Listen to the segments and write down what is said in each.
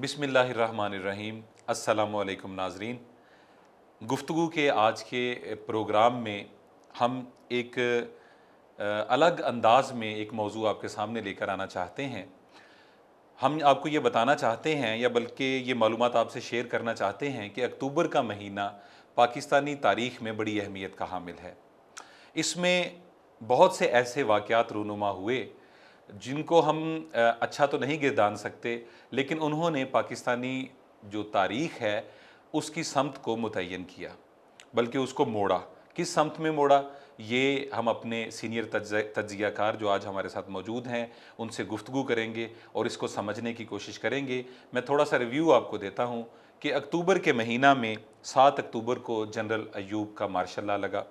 बिस्मिल्लाहिर्रहमानिर्रहीम। अस्सलामुअलैकुम नाज़रीन। गुफ्तगू के आज के प्रोग्राम में हम एक अलग अंदाज़ में एक मौजू आपके सामने लेकर आना चाहते हैं। हम आपको ये बताना चाहते हैं या बल्कि ये मालूमात आपसे शेयर करना चाहते हैं कि अक्टूबर का महीना पाकिस्तानी तारीख़ में बड़ी अहमियत का हामिल है। इसमें बहुत से ऐसे वाक़यात रूनुमा हुए जिनको हम अच्छा तो नहीं गिरदान सकते, लेकिन उन्होंने पाकिस्तानी जो तारीख़ है उसकी समत को मुतय्यन किया, बल्कि उसको मोड़ा। किस समत में मोड़ा, ये हम अपने सीनियर तज्ज़ियाकार जो आज हमारे साथ मौजूद हैं उनसे गुफ्तगू करेंगे और इसको समझने की कोशिश करेंगे। मैं थोड़ा सा रिव्यू आपको देता हूँ कि अक्टूबर के महीना में 7 अक्टूबर को जनरल अयूब का मार्शल लॉ लगा।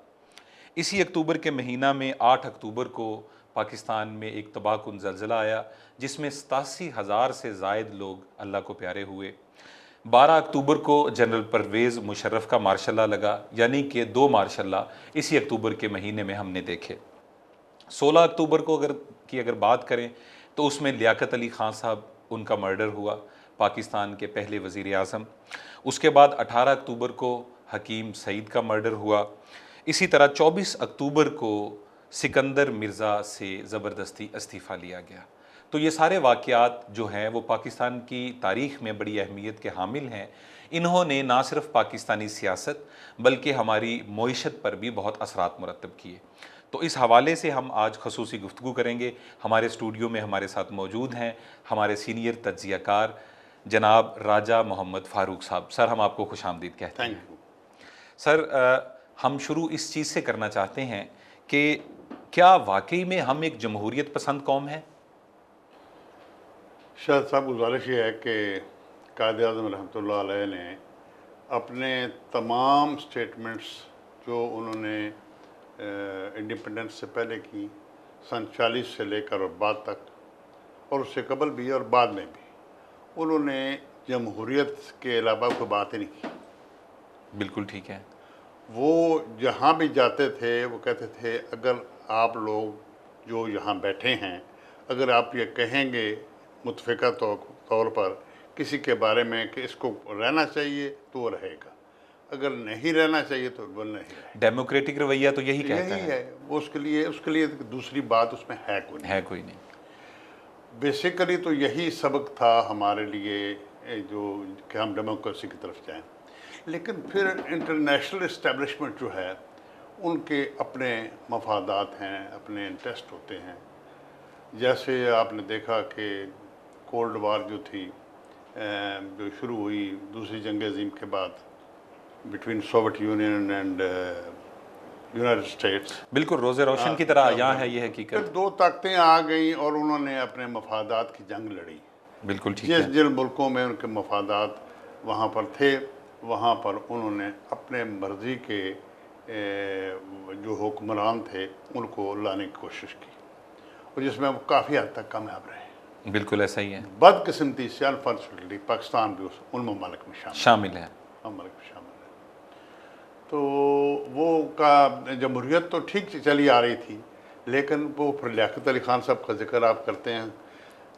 इसी अक्टूबर के महीना में 8 अक्टूबर को पाकिस्तान में एक तबाहकुन ज़लज़ला आया जिसमें 87,000 से ज़ायद लोग अल्लाह को प्यारे हुए। 12 अक्टूबर को जनरल परवेज़ मुशर्रफ का मार्शल लॉ लगा, यानी कि 2 मार्शल लॉ इसी अक्टूबर के महीने में हमने देखे। 16 अक्टूबर को अगर बात करें तो उसमें लियाकत अली ख़ान साहब उनका मर्डर हुआ, पाकिस्तान के पहले वज़ीर आज़म। उसके बाद 18 अक्टूबर को हकीम सईद का मर्डर हुआ। इसी तरह 24 अक्टूबर को सिकंदर मिर्ज़ा से ज़बरदस्ती इस्तीफ़ा लिया गया। तो ये सारे वाक़यात जो हैं वो पाकिस्तान की तारीख़ में बड़ी अहमियत के हामिल हैं। इन्होंने ना सिर्फ पाकिस्तानी सियासत बल्कि हमारी मईशत पर भी बहुत असरात मुरत्तब किए। तो इस हवाले से हम आज ख़ुसूसी गुफ्तगू करेंगे। हमारे स्टूडियो में हमारे साथ मौजूद हैं हमारे सीनियर तज्ज़ियाकार जनाब राजा मोहम्मद फ़ारूक साहब। सर, हम आपको खुशामदीद कहते हैं। सर, हम शुरू इस चीज़ से करना चाहते हैं कि क्या वाकई में हम एक जमहूरियत पसंद कौम है? शायद साहब गुजारिश ये है कि कायद आज़म रहमतुल्लाह अलैह ने अपने तमाम स्टेटमेंट्स जो उन्होंने इंडिपेंडेंस से पहले की, सन 40 से लेकर और बाद तक, और उससे कबल भी और बाद में भी, उन्होंने जमहूरियत के अलावा कोई बात ही नहीं की। बिल्कुल ठीक है। वो जहाँ भी जाते थे वो कहते थे अगर आप लोग जो यहाँ बैठे हैं, अगर आप ये कहेंगे मुतफ़िका तौर पर किसी के बारे में कि इसको रहना चाहिए तो वो रहेगा, अगर नहीं रहना चाहिए तो वो नहीं रहेगा। डेमोक्रेटिक रवैया तो यही कहता यही है वो। उसके लिए दूसरी बात उसमें है कोई नहीं। बेसिकली तो यही सबक था हमारे लिए जो कि हम डेमोक्रेसी की तरफ जाएं। लेकिन फिर इंटरनेशनल इस्टेब्लिशमेंट जो है उनके अपने मफादात हैं, अपने इंटरेस्ट होते हैं। जैसे आपने देखा कि कोल्ड वार जो थी, जो शुरू हुई दूसरी जंग अज़ीम के बाद between Soviet union and United states, बिल्कुल रोज़े रोशन की तरह यहाँ है ये हकीकत। फिर दो ताकतें आ गई और उन्होंने अपने मफादात की जंग लड़ी। बिल्कुल ठीक है। जिन मुल्कों में उनके मफादात वहाँ पर थे, वहाँ पर उन्होंने अपने मर्ज़ी के जो हुक्मरान थे उनको लाने की कोशिश की, और जिसमें वो काफ़ी हद तक कामयाब रहे। बिल्कुल ऐसा ही है। बदकिस्मती से अनफॉर्चुनेटली पाकिस्तान भी उन ममालिक में शामिल है। तो वो का जमहूरियत तो ठीक चली आ रही थी, लेकिन वो फिर लियाकत अली ख़ान साहब का जिक्र आप करते हैं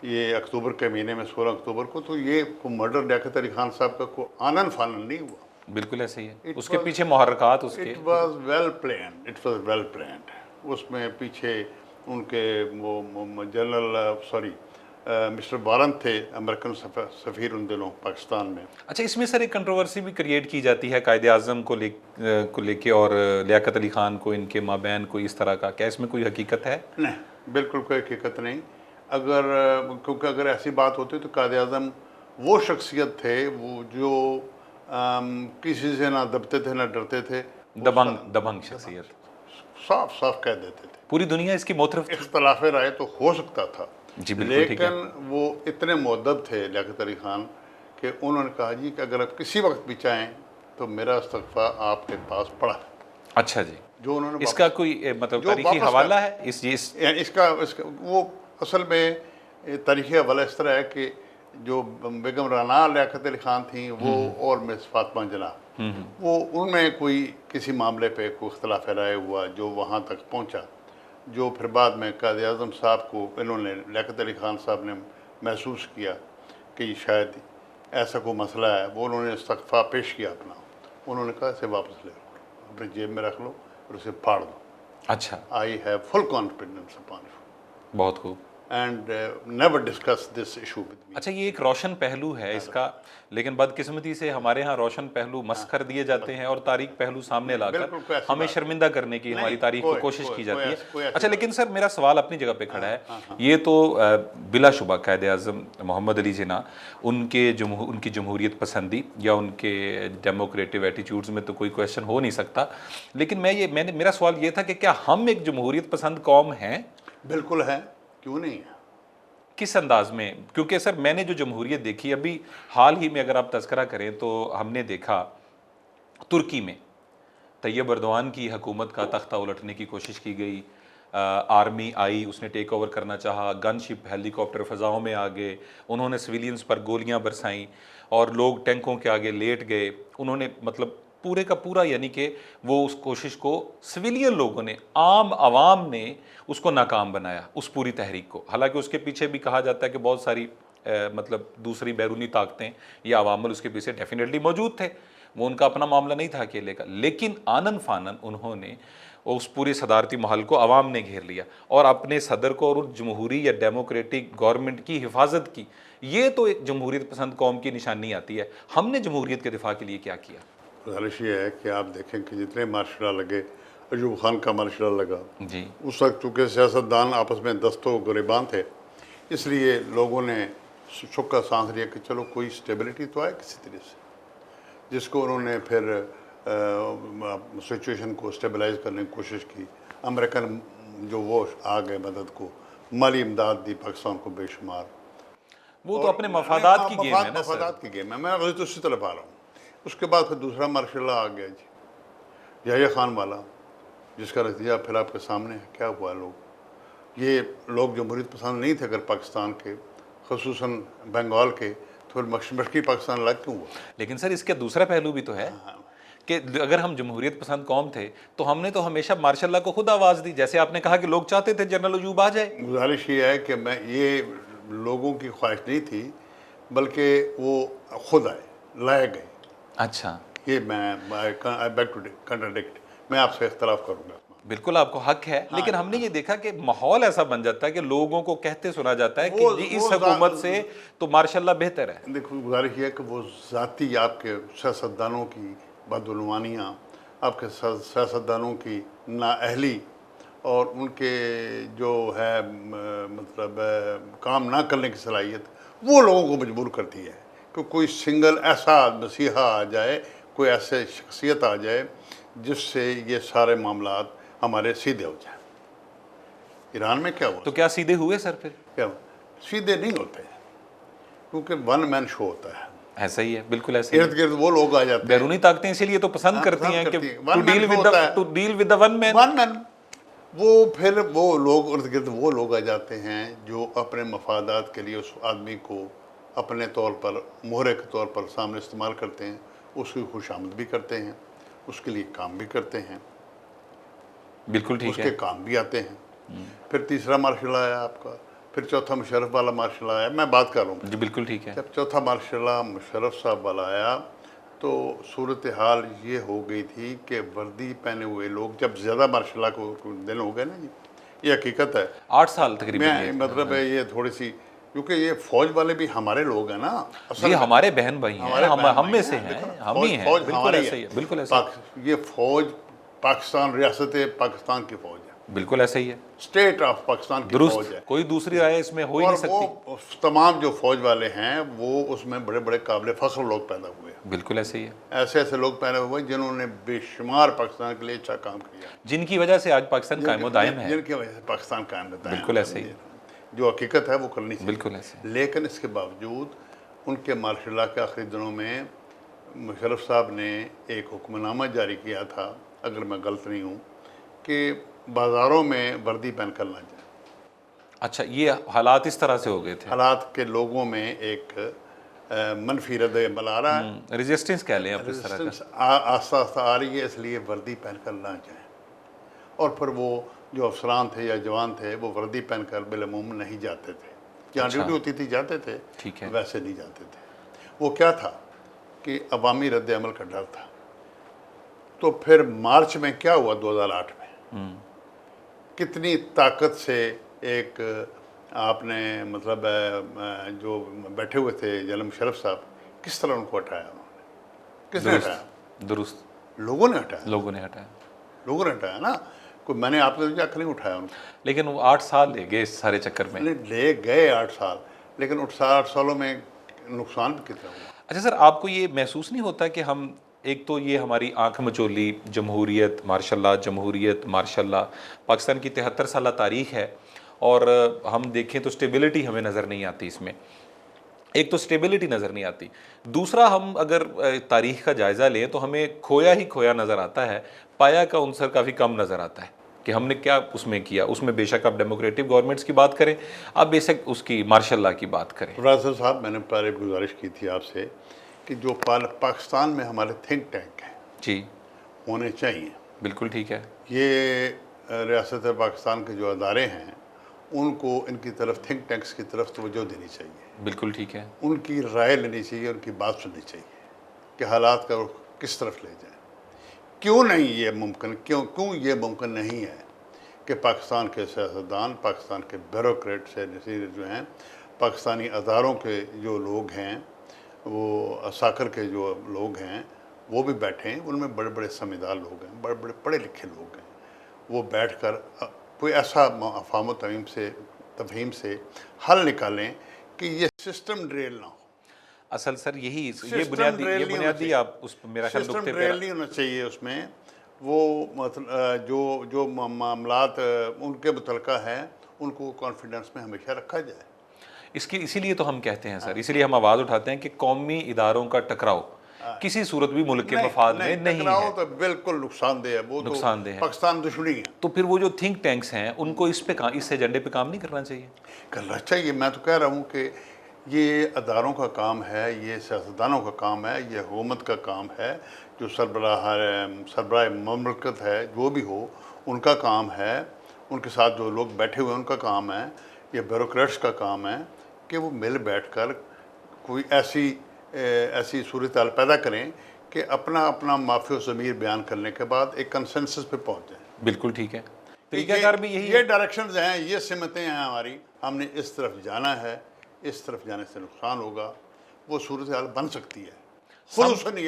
ये अक्टूबर के महीने में 16 अक्टूबर को, तो ये मर्डर लियाकत अली ख़ान साहब का को आनन फानन नहीं हुआ। बिल्कुल ऐसा ही है। उसके पीछे मुहर्रकात उसके इट वाज वेल प्लान्ड। उसमें पीछे उनके वो जनरल मिस्टर वारन थे, अमेरिकन सफ़ीर उन दिनों पाकिस्तान में। अच्छा, इसमें सर एक कंट्रोवर्सी भी क्रिएट की जाती है कायदे आज़म को लेके और लियाकत अली ख़ान को, इनके माबैन कोई इस तरह का, क्या इसमें कोई हकीकत है? नहीं, बिल्कुल कोई हकीकत नहीं। क्योंकि अगर ऐसी बात होती तो कायदे आज़म वो शख्सियत थे वो जो किसी से ना दबते थे ना डरते थे। दबंग शख्सियत, साफ साफ कह देते थे। पूरी दुनिया इसकी मोतरफ थी। इख्तलाफ राय तो हो सकता था जी, बिल्कुल ठीक है। लेकिन वो इतने मुअद्दब थे लियाकत अली ख़ान कि उन्होंने कहा जी कि अगर आप किसी वक्त भी चाहें तो मेरा इस्तीफ़ा आपके पास पड़ा है। अच्छा जी, जो उन्होंने इसका कोई मतलब तारीखी हवाला है? इसका वो असल में तारीखी हवाला इस तरह है कि जो बेगम राना लियाकत अली ख़ान थी वो और मिस फातिमा जना, वो उनमें कोई किसी मामले पे कोई इख्तलाफ राय हुआ जो वहाँ तक पहुँचा, जो फिर बाद में कायद आज़म साहब को इन्होंने लियाकत अली ख़ान साहब ने महसूस किया कि शायद ऐसा कोई मसला है, वो उन्होंने इस्तग़फ़ा पेश किया अपना, उन्होंने कहा इसे वापस ले लो, अपनी जेब में रख लो और उसे फाड़ दो। अच्छा, I have full confidence upon you बहुत खूब। And never discuss this issue with me. अच्छा, ये एक रोशन पहलू है इसका, लेकिन बदकिस्मती से हमारे यहाँ रोशन पहलू मस्ख़ कर दिए जाते हैं और तारीख पहलू सामने लाकर हमें शर्मिंदा करने की हमारी तारीख को कोशिश की जाती है। अच्छा, लेकिन सर मेरा सवाल अपनी जगह पे खड़ा है। ये तो बिलाशुबा कायद-ए-आज़म मोहम्मद अली जिन्ना, उनकी जमहूरियत पसंदी या उनके डेमोक्रेटिव एटीट्यूड्स में तो कोई क्वेश्चन हो नहीं सकता, लेकिन मेरा सवाल ये था कि क्या हम एक जमहूरियत पसंद कौम हैं? बिल्कुल है, क्यों नहीं है। किस अंदाज में? क्योंकि सर मैंने जो जमहूरियत देखी अभी हाल ही में, अगर आप तज़किरा करें तो हमने देखा तुर्की में तैयब अर्दवान की हुकूमत का तख्ता उलटने की कोशिश की गई, आर्मी आई, उसने टेक ओवर करना चाहा, गनशिप हेलीकॉप्टर फ़ज़ाओं में आ गए, उन्होंने सिविलियंस पर गोलियां बरसाईं और लोग टैंकों के आगे लेट गए। उन्होंने मतलब पूरे का पूरा, यानी कि वो उस कोशिश को सिविलियन लोगों ने, आम आवाम ने उसको नाकाम बनाया, उस पूरी तहरीक को। हालांकि उसके पीछे भी कहा जाता है कि बहुत सारी मतलब दूसरी बैरूनी ताकतें या अवामल उसके पीछे डेफिनेटली मौजूद थे, वो उनका अपना मामला नहीं था अकेले का, लेकिन आनन फानन उन्होंने उस पूरे सदारती महल को अवाम ने घेर लिया और अपने सदर को और उस जमहूरी या डेमोक्रेटिक गवर्नमेंट की हिफाजत की। ये तो एक जमहूरियत पसंद कौम की निशानी आती है। हमने जमहूरियत के दिफा के लिए क्या किया? गुजारिश ये है कि आप देखें कि जितने मार्शल लॉ लगे, अयूब खान का मार्शल लॉ लगा जी, उस वक्त चूँकि सियासतदान आपस में दस्तों गिरबान थे, इसलिए लोगों ने सुक्का सांस लिया कि चलो कोई स्टेबिलिटी तो आए किसी तरह से, जिसको उन्होंने फिर सिचुएशन को स्टेबलाइज करने की कोशिश की। अमेरिकन जो वो आ गए मदद को, माली इमदाद दी पाकिस्तान को बेशुमार। वो तो अपने मफादात की गेम है ना सर। मफादात की गेम है, मैं तो उसी तरफ आ रहा हूँ। उसके बाद फिर दूसरा मार्शल लॉ आ गया जी, याह्या खान वाला, जिसका नतीजा फिर आपके सामने है। क्या हुआ? ये लोग जमहूरियत पसंद नहीं थे अगर पाकिस्तान के, ख़ुसूसन बंगाल के, तो फिर मशरक़ी पाकिस्तान अलग क्यों हुआ? लेकिन सर इसका दूसरा पहलू भी तो है कि अगर हम जमहूरियत पसंद कौम थे तो हमने तो हमेशा मार्शल लॉ को खुद आवाज़ दी, जैसे आपने कहा कि लोग चाहते थे जनरल अयूब आ जाए। गुजारिश ये है कि मैं ये लोगों की ख्वाहिश नहीं थी, बल्कि वो खुद आए, लाए गए। अच्छा, ये मैं बैक टू कंट्राडिक्ट, मैं आपसे इख्तलाफ करूँगा। बिल्कुल आपको हक है, लेकिन हमने ये देखा कि माहौल ऐसा बन जाता है कि लोगों को कहते सुना जाता है कि जी इस हुकूमत से तो मार्शल लॉ बेहतर है। देखो, गुजारिश ये है कि वो ज़ाती आपके सियासतदानों की बदगुमानियाँ, आपके सियासतदानों की नाअहली और उनके जो है मतलब काम ना करने की सलाहियत, वो लोगों को मजबूर करती है कि कोई सिंगल ऐसा मसीहा आ जाए, कोई ऐसे शख्सियत आ जाए जिससे ये सारे मामलात हमारे सीधे हो जाए। ईरान में क्या हुआ? तो क्या सीधे हुए सर? फिर क्या सीधे नहीं होते, क्योंकि वन मैन शो होता है। ऐसा ही है, बिल्कुल ऐसा ही है। इर्द गिर्द वो लोग आ जाते हैं, बैरूनी ताकतें इसीलिए तो पसंद करती हैं कि to deal with the one man. वो फिर वो लोग इर्द गिर्द वो लोग आ जाते हैं जो अपने मफादात के लिए उस आदमी को अपने तौर पर, मोहरे के तौर पर सामने इस्तेमाल करते हैं, उसकी खुशामद भी करते हैं, उसके लिए काम भी करते हैं, बिल्कुल ठीक है, उसके काम भी आते हैं। फिर तीसरा मार्शल आया आपका, फिर चौथा मुशर्रफ वाला मार्शल आया, मैं बात कर रहा हूँ जी, बिल्कुल ठीक है। जब चौथा मार्शल मुशर्रफ साहब वाला आया तो सूरत हाल ये हो गई थी कि वर्दी पहने हुए लोग, जब ज़्यादा मार्शल को दिन हो गए ना जी, ये हकीकत है, 8 साल तकरीबन, मतलब है ये थोड़ी सी, क्योंकि ये फौज वाले भी हमारे लोग हैं ना, ये हमारे बहन भाई हैं, हम में से हैं, हम ही हैं, बिल्कुल ऐसे ही है, बिल्कुल ऐसे। ये फौज पाकिस्तान, रियासत पाकिस्तान की फौज है, बिल्कुल ऐसा ही है, स्टेट ऑफ पाकिस्तान की फौज है, कोई दूसरी राय इसमें हो ही नहीं सकती। वो तमाम जो फौज वाले हैं वो उसमें बड़े बड़े काबिल फख्र लोग पैदा हुए हैं, बिल्कुल ऐसे ही है, ऐसे ऐसे लोग पैदा हुए जिन्होंने बेशुमार पाकिस्तान के लिए अच्छा काम किया, जिनकी वजह से आज पाकिस्तान कायम दायम है, जिनकी वजह से पाकिस्तान कायम दायम है, बिल्कुल ऐसे ही, जो हकीकत है वो करनी चाहिए, बिल्कुल ऐसे। लेकिन इसके बावजूद उनके मार्शल लॉ के आखिरी दिनों में मुशर्रफ साहब ने एक हुक्मनामा जारी किया था, अगर मैं गलत नहीं हूँ, कि बाज़ारों में वर्दी पहन कर ना जाए। अच्छा, ये हालात इस तरह से हो गए थे, हालात के लोगों में एक मनफी रद्द-ए-अमल आ रहा है, रेजिस्टेंस कह लें आप इस तरह का, आस्ता आस्ता आ रही है, इसलिए वर्दी पहन कर ना जाए। और फिर वो जो अफसरान थे या जवान थे वो वर्दी पहन कर बिलअमूम नहीं जाते थे, जहाँ ड्यूटी होती थी जाते थे, ठीक है, वैसे नहीं जाते थे। वो क्या था कि अवामी रद्द-ए-अमल का डर था। तो फिर मार्च में क्या हुआ 2008 में, कितनी ताकत से एक आपने मतलब जो बैठे हुए थे जनरल मुशर्रफ साहब, किस तरह उनको हटाया उन्होंने, किसने हटाया? दुरुस्त, लोगों ने हटाया, लोगों ने हटाया, लोगों ने हटाया ना, कोई मैंने आपने तो जाकर नहीं उठाया उनको। लेकिन वो 8 साल ले गए इस सारे चक्कर में। ले गए 8 साल, लेकिन उस 8 सालों में नुकसान भी कितना हुआ। अच्छा सर, आपको ये महसूस नहीं होता कि हम, एक तो ये हमारी आंख मचोली जमहूरियत माशाल्लाह, जमहूरियत माशाल्लाह, पाकिस्तान की 73 साल तारीख है, और हम देखें तो स्टेबिलिटी हमें नज़र नहीं आती इसमें। एक तो स्टेबिलिटी नज़र नहीं आती, दूसरा हम अगर तारीख का जायज़ा लें तो हमें खोया ही खोया नज़र आता है, पाया का उनसर काफ़ी कम नज़र आता है कि हमने क्या उसमें किया। उसमें बेशक आप डेमोक्रेटिक गवर्नमेंट्स की बात करें, आप बेशक उसकी मार्शल लॉ की बात करें। राजा साहब, मैंने पहले गुजारिश की थी आपसे कि जो पाकिस्तान में हमारे थिंक टैंक हैं जी, होने चाहिए। बिल्कुल ठीक है। ये रियासत पाकिस्तान के जो अदारे हैं उनको इनकी तरफ, थिंक टैंक्स की तरफ तवज्जो देनी चाहिए, बिल्कुल ठीक है। उनकी राय लेनी चाहिए, उनकी बात सुननी चाहिए कि हालात का रुख किस तरफ ले जाए। क्यों नहीं ये मुमकिन, क्यों ये मुमकिन नहीं है कि पाकिस्तान के सियासतदान, पाकिस्तान के ब्यूरोक्रेट से नसीर जो हैं, पाकिस्तानी अदारों के जो लोग हैं, वो साकर के जो लोग हैं, वो भी बैठे हैं, उनमें बड़े बड़े समझदार लोग हैं, बड़े बड़े पढ़े लिखे लोग हैं, वो बैठकर कोई ऐसा अफ़ाम तफ़हीम से हल निकालें कि ये सिस्टम ड्रेल ना हो। असल सर यही, ये बुनियादी आप उस मेरा ख्याल सिस्टम नुक्ते पे ड्रेल नहीं होना चाहिए उसमें। वो मतलब जो मामलात उनके मुतलका हैं उनको कॉन्फिडेंस में हमेशा रखा जाए। इसकी इसीलिए तो हम कहते हैं सर, इसीलिए हम आवाज़ उठाते हैं कि कौमी इदारों का टकराव किसी सूरत भी मुल्क के मफाद में नहीं है। तो बिल्कुल नुकसानदेह है, वो नुकसानदेह तो है। पाकिस्तान दुश्मनी है। तो फिर वो जो थिंक टैंक्स हैं उनको इस एजेंडे पे काम नहीं करना चाहिए? करना चाहिए। मैं तो कह रहा हूँ कि ये अदारों का काम है, ये सियासतदानों का काम है, ये हुकूमत का काम है, जो सरबराह ममलकत है जो भी हो उनका काम है, उनके साथ जो लोग बैठे हुए हैं उनका काम है, ये ब्यूरोक्रेट्स का काम है कि वो मिल बैठकर कोई ऐसी सूरत हाल पैदा करें कि अपना अपना माफ़ी ज़मीर बयान करने के बाद एक कंसेंसस पे पहुँच जाए। बिल्कुल ठीक है, तरीक़ाकार भी यही ये डायरेक्शंस हैं, ये सिमतें हैं हमारी, हमने इस तरफ जाना है, इस तरफ जाने से नुकसान होगा, वो सूरत हाल बन सकती है।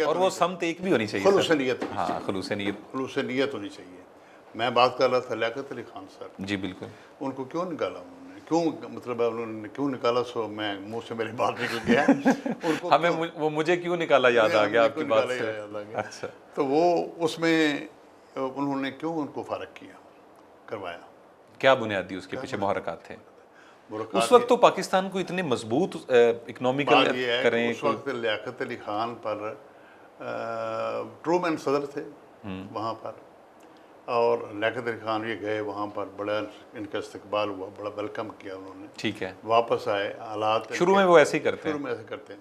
और वो समत एक भी होनी चाहिए। खुलूस नीयत, हाँ, खुलूस नीयत होनी चाहिए। मैं बात कर रहा था लियाकत अली खान सर। जी बिल्कुल। उनको क्यों निकाला उन्होंने, क्यों, मतलब उन्होंने क्यों निकाला, सो मैं मुंह से मेरी बात निकल गया। उनको हमें वो मुझे क्यों निकाला याद आ गया आपकी बात से। अच्छा, तो वो उसमें उन्होंने क्यों उनको फारग किया, करवाया, क्या बुनियादी उसके पीछे मुहर्रकात थे? उस वक्त तो पाकिस्तान को इतने मजबूत इकोनॉमिकल करें, उस वक्त लियाकत अली खान पर ट्रूमैन सदर थे वहाँ पर, और लियाकत अली खान ये गए वहाँ पर, बड़ा इनका इस्तकबाल हुआ, बड़ा वेलकम किया उन्होंने। ठीक है, वापस आए, हालात शुरू में वो ऐसे ही करते हैं, शुरू में ऐसे करते हैं।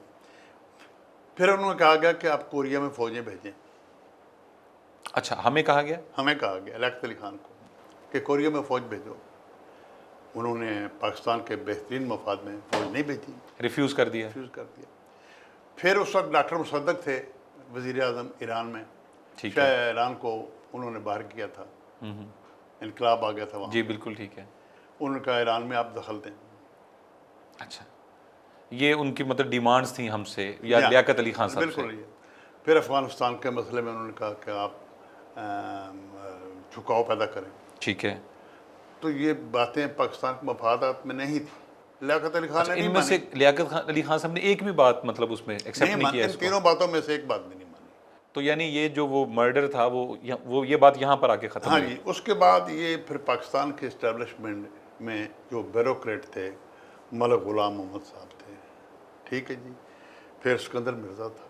फिर उन्होंने कहा गया कि आप कोरिया में फ़ौजें भेजें। अच्छा, हमें कहा गया? हमें कहा गया लियाकत अली खान को कि कोरिया में फ़ौज भेजो। उन्होंने पाकिस्तान के बेहतरीन मफाद में फ़ौज नहीं भेजी, रिफ्यूज़ कर दिया। फिर उस वक्त डॉक्टर मुसद्दक थे वज़ीर आज़म ईरान में, शायद ईरान को उन्होंने बाहर किया था, इनकलाब आ गया था वहाँ। जी बिल्कुल ठीक है। उन्होंने कहा ईरान में आप दखल दें। अच्छा, ये उनकी मतलब डिमांड्स थी हमसे या लियाकत अली खान साहब से? बिल्कुल। ये फिर अफ़गानिस्तान के मसले में उन्होंने कहा कि आप झुकाव पैदा करें। ठीक है। तो ये बातें पाकिस्तान के मफादात में नहीं थी। लियाकत अली खान ने इनमें से लियाकत अली खान साहब ने एक भी बात मतलब उसमें एक्सेप्ट नहीं किया? इन तीनों बातों में से एक बात भी नहीं मानी। तो यानी ये जो वो मर्डर था वो ये बात यहाँ पर आके ख़त्म हुई। हाँ जी, उसके बाद ये फिर पाकिस्तान के इस्टेब्लिशमेंट में जो ब्यूरोक्रेट थे, मलिक ग़ुलाम मोहम्मद साहब थे, ठीक है जी, फिर सिकंदर मिर्ज़ा था,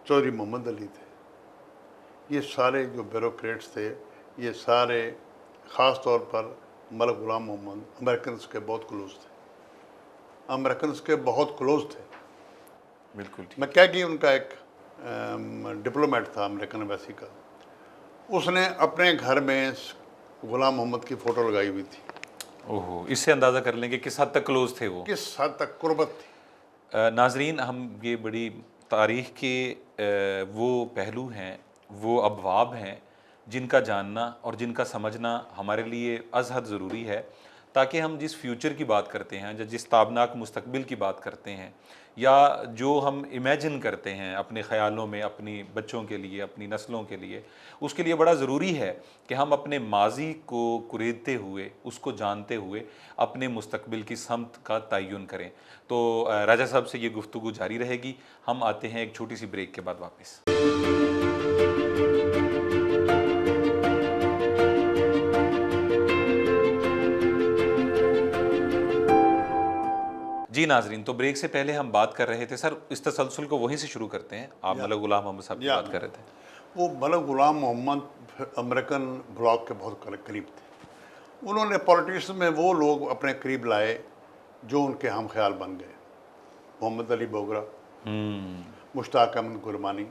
चौधरी मोहम्मद अली थे, ये सारे जो ब्यूरोक्रेट्स थे, ये सारे ख़ास तौर पर मलिक ग़ुलाम मोहम्मद अमेरिकन के बहुत क्लोज थे, अमेरिकन के बहुत क्लोज थे। बिल्कुल। मैं क्या कि उनका एक डिप्लोमेट था अमेरिकन एम्बेसी का, उसने अपने घर में ग़ुलाम मोहम्मद की फ़ोटो लगाई हुई थी। ओहो, इससे अंदाज़ा कर लेंगे किस हद तक क्लोज थे वो, किस हद तक कुर्बत थी। नाजरीन, हम ये बड़ी तारीख़ के वो पहलू हैं, वो अबवाब हैं जिनका जानना और जिनका समझना हमारे लिए अज़हद ज़रूरी है, ताकि हम जिस फ्यूचर की बात करते हैं, जिस ताबनाक मुस्तकबिल की बात करते हैं, या जो हम इमेजिन करते हैं अपने ख़यालों में अपनी बच्चों के लिए, अपनी नस्लों के लिए, उसके लिए बड़ा ज़रूरी है कि हम अपने माज़ी को कुरेदते हुए, उसको जानते हुए अपने मुस्तकबिल की समत का तयन करें। तो राजा साहब से ये गुफ्तगू जारी रहेगी। हम आते हैं एक छोटी सी ब्रेक के बाद वापस। जी नाजरीन, तो ब्रेक से पहले हम बात कर रहे थे सर, इस तसलसल को वहीं से शुरू करते हैं। आप मलक गुलाम मोहम्मद साहब की बात कर रहे थे। वो मलक गुलाम मोहम्मद अमेरिकन ब्लॉक के बहुत करीब थे। उन्होंने पॉलिटिक्स में वो लोग अपने करीब लाए जो उनके हम ख्याल बन गए। मोहम्मद अली बोगरा, मुश्ताक अहमद गुरमानी,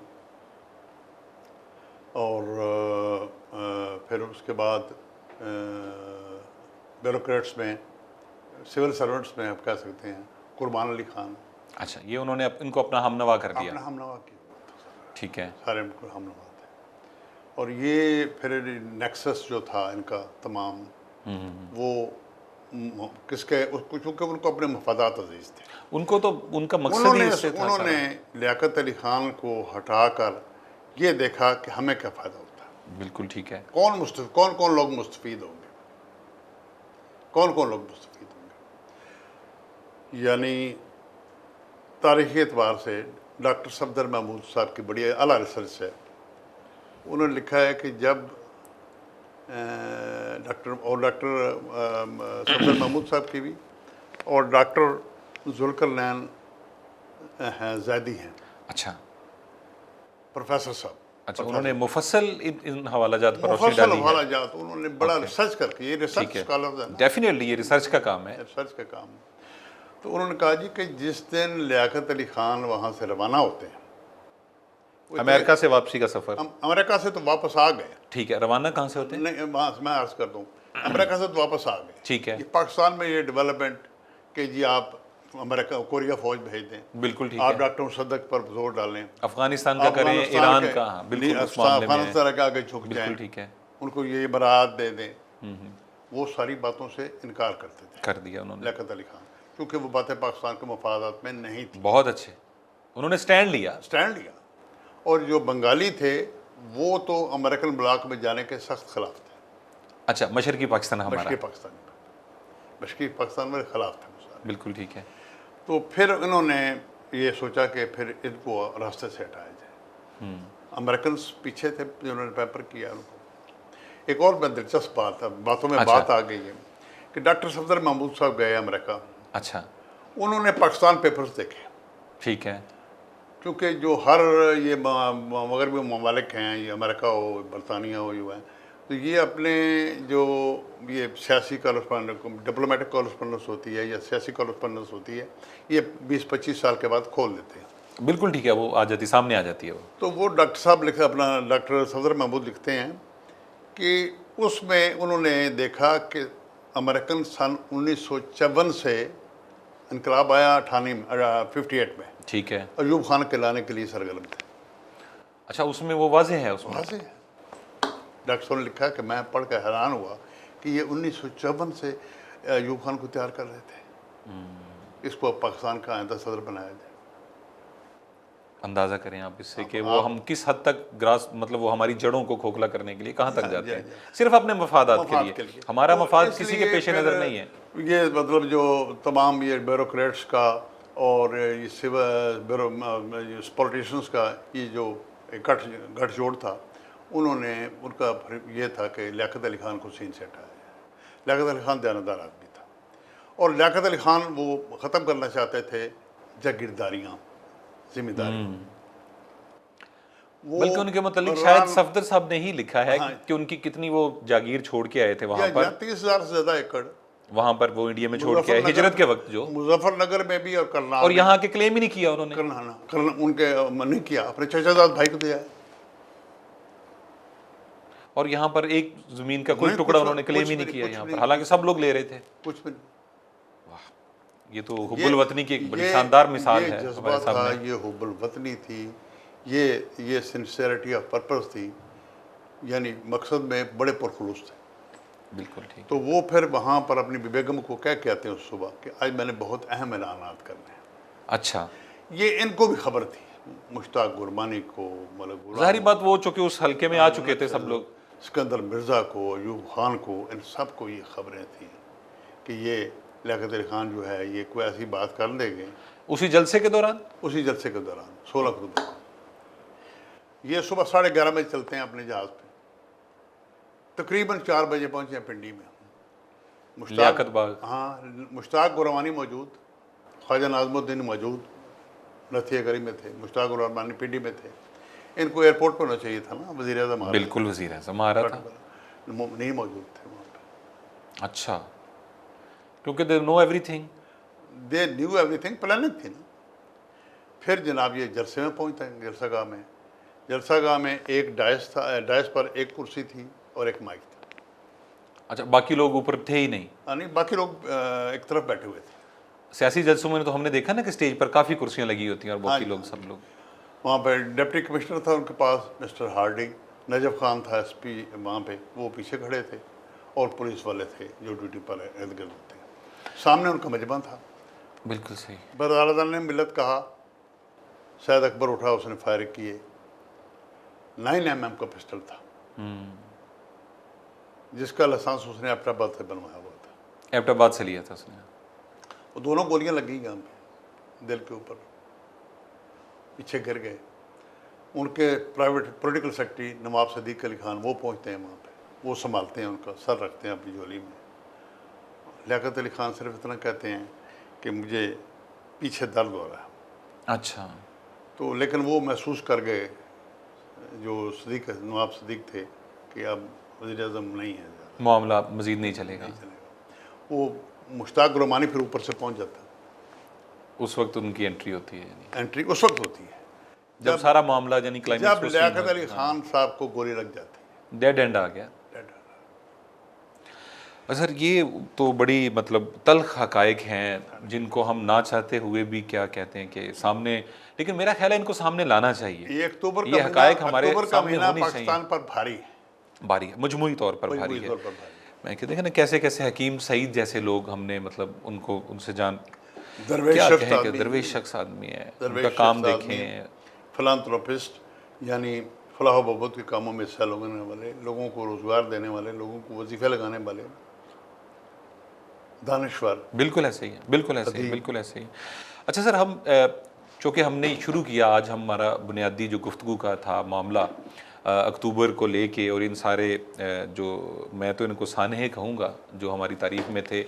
और फिर उसके बाद ब्यूरोक्रेट्स में, सिविल सर्वेंट्स में आप कह सकते हैं कुर्बान अली खान। अच्छा, ये उन्होंने इनको अपना हमनवा कर दिया। अपना हमनवा किया। ठीक है। सारे इनको हमनवा थे। और ये फिर नेक्सस जो था इनका तमाम, वो किसके, क्योंकि उनको अपने मफादात अजीज थे। उनको तो उनका मकसद ही इससे था। उन्होंने लियाकत अली खान को हटाकर ये देखा कि हमें क्या फ़ायदा होता है। बिल्कुल ठीक है। कौन कौन लोग मुस्तफ़ीद होंगे, कौन लोग मुस्तफ़ीद होंगे। यानी तारीख़ी एतबार से डॉक्टर सफदर महमूद साहब की बड़ी आला रिसर्च है। उन्होंने लिखा है कि जब डॉक्टर सफदर महमूद साहब की भी, और डॉक्टर जुल्करनैन ज़ैदी हैं। अच्छा, प्रोफेसर साहब। अच्छा, उन्होंने मुफस्सल इन हवालाजात पर रोशनी डाली है। हवालाजात उन्होंने बड़ा रिसर्च करके, ये रिसर्च स्कॉलर्स है, डेफिनेटली ये रिसर्च का काम है। रिसर्च का काम है। तो उन्होंने कहा जी कि जिस दिन लियाकत अली खान वहाँ से रवाना होते हैं, अमेरिका से वापसी का सफ़र, अमेरिका से तो वापस आ गए। ठीक है, रवाना कहाँ से होते हैं? नहीं, मैं अर्ज कर दूँ, अमेरिका से तो वापस आ गए। ठीक है। पाकिस्तान में ये डेवलपमेंट कि जी आप अमेरिका कोरिया फौज भेज दें, बिल्कुल ठीक आप है, डॉक्टर मुसद्दक पर जोर डालें, अफगानिस्तान का करें, ईरान का, बिल्कुल उस मामले में अफगानिस्तान के आगे झुक जाएं, ठीक है, उनको ये बरात दे दें। वो सारी बातों से इनकार करते थे, कर दिया उन्होंने लियाकत अली खान, क्योंकि वो बातें पाकिस्तान के मफादात में नहीं थी। बहुत अच्छे, उन्होंने स्टैंड लिया। और जो बंगाली थे वो तो अमेरिकन ब्लॉक में जाने के सख्त खिलाफ थे। अच्छा, मशरकी पाकिस्तान हमारा, मशरकी पाकिस्तान में खिलाफ थे। बिल्कुल ठीक है। तो फिर इन्होंने ये सोचा कि फिर इनको रास्ते से हटाया जाए। अमेरिकन पीछे थे, जिन्होंने पेपर किया उनको। एक और दिलचस्प बात है, बातों में बात आ गई है कि डॉक्टर सफदर महमूद साहब गए अमेरिका। अच्छा, उन्होंने पाकिस्तान पेपर्स देखे। ठीक है। क्योंकि जो हर ये मगरबी ममालिक हैं, ये अमेरिका हो, बरतानिया हो, ये तो ये अपने जो ये सियासी कॉरेस्पॉन्डेंस, डिप्लोमेटिक कॉरेस्पॉन्डेंस होती है या सियासी कॉरेस्पॉन्डेंस होती है, ये 20-25 साल के बाद खोल देते हैं। बिल्कुल ठीक है, वो आ जाती, सामने आ जाती है वो। तो वो डॉक्टर साहब लिखे, अपना डॉक्टर सफदर महमूद लिखते हैं कि उसमें उन्होंने देखा कि अमेरिकन सन 1954 से इनकलाब आया 58 में, ठीक है, अयूब खान के लाने के लिए सरगर्म थे। अच्छा, उसमें वो वाज़ेह है, उसमें वाज़ेह है। डॉक्टर साहब ने लिखा कि मैं पढ़ कर हैरान हुआ कि ये 1954 से अयूब खान को तैयार कर रहे थे, इसको पाकिस्तान का आइंदा सदर बनाया जाए। अंदाज़ा करें आप इससे कि वो हम किस हद तक ग्रास, मतलब वो हमारी जड़ों को खोखला करने के लिए कहाँ तक जाते हैं, सिर्फ अपने मफादात के लिए। हमारा मफाद किसी के पेश नज़र नहीं है। ये मतलब जो तमाम ये ब्यूरोक्रेट्स का और ये सिविल पॉलिटिशियंस का ये जो गठजोड़ था, उन्होंने उनका ये था कि लियाकत अली खान को सीन से हटाया जाए। लियाकत अली खान दयानतदार आदमी था, और लियाकत अली खान वो ख़त्म करना चाहते थे जागीरदारियाँ, जिम्मेदारी। बल्कि उनके मतलब शायद सफदर साहब ने ही लिखा है कि उनकी कितनी वो जागीर छोड़ के आए थे वहाँ पर, 30,000 से ज़्यादा एकड़ वहाँ पर वो इंडिया में छोड़ के आए हिजरत के वक्त, जो मुजफ्फरनगर में भी और करनाल, और यहाँ के क्लेम ही नहीं किया उन्होंने, उनके नहीं किया, अपने चाचाजाद भाई को दिया है। और यहाँ पर एक जमीन का कोई टुकड़ा उन्होंने क्लेम ही नहीं किया यहाँ पर, हालांकि सब लोग ले रहे थे। कुछ भी नहीं। वाह, ये तो हुब्बुल वतनी की एक बड़ी शानदार मिसाल है ये जज्बा हमारे था, सामने। ये हुब्बुल वतनी थी, ये सिंसियरिटी ऑफ पर्पस थी, यानी मकसद में बड़े पुरखुलूस थे। बिल्कुल ठीक तो है। वो फिर वहाँ पर अपनी बेगम को क्या कहते हैं उस सुबह कि आज मैंने बहुत अहम ऐलानात करने हैं। अच्छा, ये इनको भी खबर थी, मुश्ताक गुरबानी को, मतलब ज़ाहिर गुलाम बात वो चूंकि उस हल्के में आ चुके थे सब लोग। सिकंदर मिर्ज़ा को, अयूब खान को, इन सब को ये खबरें थी कि ये लियाकत अली खान जो है ये कोई ऐसी बात कर देंगे। उसी जलसे के दौरान? उसी जलसे के दौरान 16 अक्टूबर को ये सुबह 11:30 बजे चलते हैं अपने जहाज़ पे, तकरीबन 4 बजे पहुँचे पिंडी में। लियाकत बाग। हाँ, मुश्ताक गुरबानी मौजूद, ख्वाजा नाज़मुद्दीन मौजूद, नथिया गरी में थे, मुश्ताक गुरबानी पिंडी में थे। इनको एयरपोर्ट पर होना चाहिए था ना, वज़ीर आज़म आ रहा बिल्कुल वज़ीर आज़म आ रहा था। नहीं मौजूद थे वहाँ पे। अच्छा, क्योंकि they know everything. They knew everything, planning थी ना। फिर जनाब ये जलसे में पहुँचते हैं, जलसागाह में। जलसागाह में एक डायस था, डायस पर एक कुर्सी थी और एक माइक था। अच्छा, बाकी लोग ऊपर थे ही नहीं? नहीं, बाकी लोग एक तरफ बैठे हुए थे। सियासी जलसों में तो हमने देखा ना कि स्टेज पर काफ़ी कुर्सियां लगी होती हैं और बाकी लोग सब लोग। वहाँ पर डिप्टी कमिश्नर था उनके पास, मिस्टर हार्डिंग, नजफ खान था एसपी वहाँ पे, वो पीछे खड़े थे, और पुलिस वाले थे जो ड्यूटी पर इर्द गिर्द थे। सामने उनका मजमा था। बिल्कुल सही। बरदारदा ने मिलत कहा, सैयद अकबर उठा, उसने फायर किए। 9mm का पिस्टल था जिसका लाइसेंस उसने एबटाबाद से बनवाया हुआ था। एबटाबाद से लिया था उसने। वो दोनों गोलियां लगी यहाँ पे दिल के ऊपर, पीछे गिर गए। उनके प्राइवेट पॉलिटिकल सेक्रेटरी नवाब सदीक अली खान वो पहुँचते हैं वहाँ पे, वो संभालते हैं, उनका सर रखते हैं अपनी झोली में। लियाकत अली खान सिर्फ इतना कहते हैं कि मुझे पीछे दर्द हो रहा है। अच्छा। तो लेकिन वो महसूस कर गए जो सदीक नवाब सदीक थे कि अब वज़ीर आज़म नहीं है, मामला मज़ीद नहीं चलेगा। वो मुश्ताक गुरबानी फिर ऊपर से पहुंच जाता है। उस वक्त उनकी एंट्री होती है, यानी एंट्री उस वक्त होती है जब सारा मामला यानी क्लाइमेक्स जब लियाकत अली खान साहब को गोली लग जाती है, डेड एंड आ गया। सर ये तो बड़ी मतलब तल्ख हकायक हैं जिनको हम ना चाहते हुए भी क्या कहते हैं कि सामने, लेकिन मेरा ख्याल है इनको सामने लाना चाहिए। ये अक्टूबर ये हकायक हमारे सामने होनी पाकिस्तान पर भारी है, भारी है, मजमूई तौर पर भारी है। मैं कहते हैं ना कैसे कैसे हकीम सईद जैसे लोग हमने मतलब उनको उनसे जान क्या कहें कि दरवेश शख्स आदमी है, उनका काम देखें, फिलांथ्रोपिस्ट यानी फलाह बहबूद के कामों में हिस्सा लेने वाले, लोगों को रोजगार देने वाले, लोगों को वजीफे लगाने वाले, दानिश्वर। बिल्कुल ऐसे ही है, बिल्कुल ऐसे ही, बिल्कुल ऐसे ही। अच्छा सर, हम चूँकि हमने शुरू किया आज, हमारा बुनियादी जो गुफ्तगू का था मामला अक्टूबर को लेके और इन सारे जो मैं तो इनको सानहे कहूँगा जो हमारी तारीफ में थे,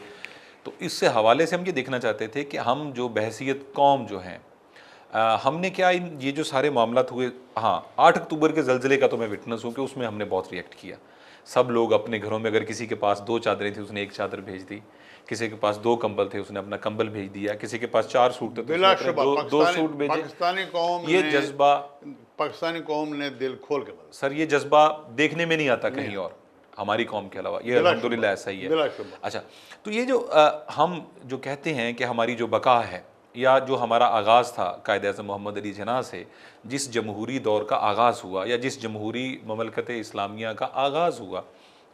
तो इससे हवाले से हम ये देखना चाहते थे कि हम जो बहसीत कौम जो हैं हमने क्या ये जो सारे मामला हुए, हाँ 8 अक्टूबर के ज़लज़ले का तो मैं विटनेस हूँ कि उसमें हमने बहुत रिएक्ट किया। सब लोग अपने घरों में, अगर किसी के पास 2 चादरें थी उसने 1 चादर भेज दी, किसी के पास 2 कंबल थे उसने अपना कंबल भेज दिया, किसी के पास 4 सूट थे तो उसने 2 सूट भेजे। पाकिस्तानी कौम, ये जज्बा पाकिस्तानी कौम ने दिल खोल के बोला। सर, ये जज्बा देखने में नहीं आता कहीं और हमारी कौम के अलावा, ये अल्हम्दुलिल्लाह ऐसा ही है। अच्छा, तो ये जो हम जो कहते हैं कि हमारी जो बका है या जो हमारा आगाज़ था कायद-ए-आज़म मोहम्मद अली जिन्ना से, जिस जमहूरी दौर का आगाज़ हुआ या जिस जमहूरी ममलकत इस्लामिया का आगाज़ हुआ,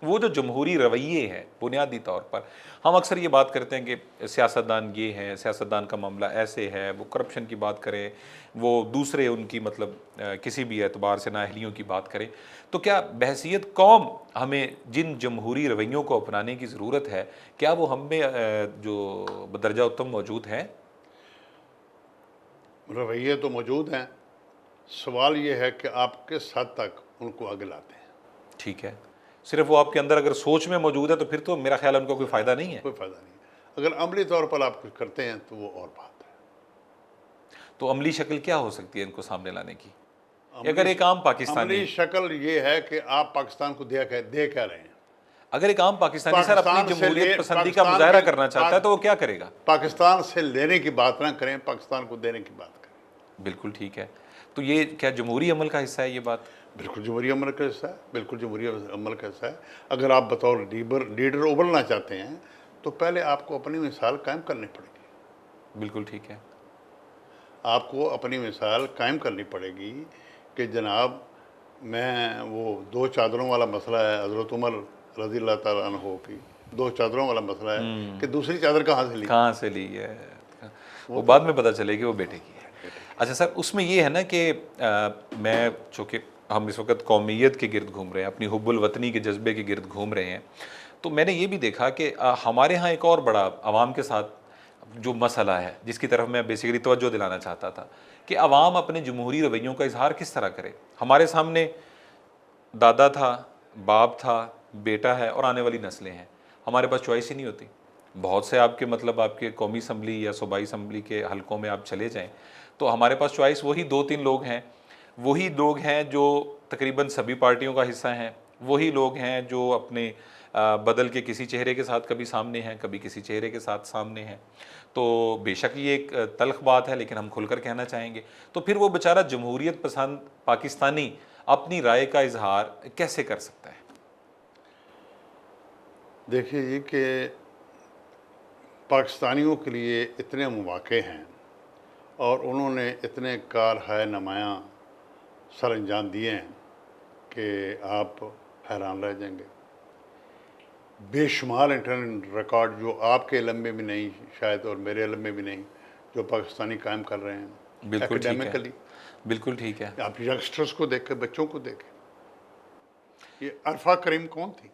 वो जो जमहूरी रवैये हैं बुनियादी तौर पर, हम अक्सर ये बात करते हैं कि सियासतदान ये हैं, सियासतदान का मामला ऐसे है, वो करप्शन की बात करें, वो दूसरे उनकी मतलब किसी भी एतबार से नाअहलियों की बात करें, तो क्या बहसीत कौम हमें जिन जमहूरी रवैयों को अपनाने की ज़रूरत है, क्या वो हम में जो बदरजा उत्तम मौजूद हैं? रवैये तो मौजूद हैं, सवाल ये है कि आप किस हद तक उनको आगे लाते हैं। ठीक है, सिर्फ वो आपके अंदर अगर सोच में मौजूद है तो फिर तो मेरा ख्याल है उनका कोई फ़ायदा नहीं है। कोई फ़ायदा नहीं है। अगर अमली तौर पर आप कुछ करते हैं तो वो और बात है। तो अमली शक्ल क्या हो सकती है इनको सामने लाने की? अगर एक आम पाकिस्तानी, अमली शक्ल ये है कि आप पाकिस्तान को दे कह रहे हैं। अगर एक आम पाकिस्तानी सर अपनी जमहूरियत पसंदी का मुजाहरा करना चाहता है तो वो क्या करेगा? पाकिस्तान से लेने की बात ना करें, पाकिस्तान को देने की बात करें। बिल्कुल ठीक है। तो ये क्या जमहूरी अमल का हिस्सा है ये बात? बिल्कुल जमहूरी अमल का हिस्सा है, बिल्कुल जमहूरी अमल का हिस्सा है। अगर आप बतौर लीडर उभरना चाहते हैं तो पहले आपको अपनी मिसाल कायम करनी पड़ेगी। बिल्कुल ठीक है। आपको अपनी मिसाल कायम करनी पड़ेगी कि जनाब, मैं वो दो चादरों वाला मसला है, हज़रत उमर रज़ी अल्लाह ताला अन्हो की दो चादरों वाला मसला है कि दूसरी चादर कहाँ से ली है, वो बाद में पता चले कि वो बेटे की है। अच्छा सर, उसमें ये है ना कि मैं चूँकि हम इस वक्त कौमियत के गिर्द घूम रहे हैं, अपनी हुब्बुल वतनी के जज्बे के गिर्द घूम रहे हैं, तो मैंने ये भी देखा कि हमारे यहाँ एक और बड़ा आवाम के साथ जो मसला है, जिसकी तरफ मैं बेसिकली तवज्जो दिलाना चाहता था कि अवाम अपने जमहूरी रवैयों का इजहार किस तरह करे। हमारे सामने दादा था, बाप था, बेटा है और आने वाली नस्लें हैं। हमारे पास चॉइस ही नहीं होती। बहुत से आपके मतलब आपके कौमी असम्बली या सूबाई असम्बली के हलकों में आप चले जाएं तो हमारे पास चॉइस वही 2-3 लोग हैं। वही लोग हैं जो तकरीबन सभी पार्टियों का हिस्सा हैं। वही लोग हैं जो अपने बदल के किसी चेहरे के साथ कभी सामने हैं, कभी किसी चेहरे के साथ सामने हैं। तो बेशक ये एक तल्ख बात है, लेकिन हम खुलकर कहना चाहेंगे। तो फिर वो बेचारा जमहूरियत पसंद पाकिस्तानी अपनी राय का इजहार कैसे कर सकता है? देखिए ये कि पाकिस्तानियों के लिए इतने मौक़े हैं और उन्होंने इतने कार नुमायाँ सर अंजाम दिए हैं कि आप हैरान रह जाएंगे। बेशुमार इंटरनेट रिकॉर्ड जो आपके इल्म में भी नहीं शायद और मेरे इल्म में भी नहीं, जो पाकिस्तानी कायम कर रहे हैं। बिल्कुल एकेडमिकली बिल्कुल ठीक है। आप यंगस्टर्स को देखें, बच्चों को देखें। ये अरफा करीम कौन थी?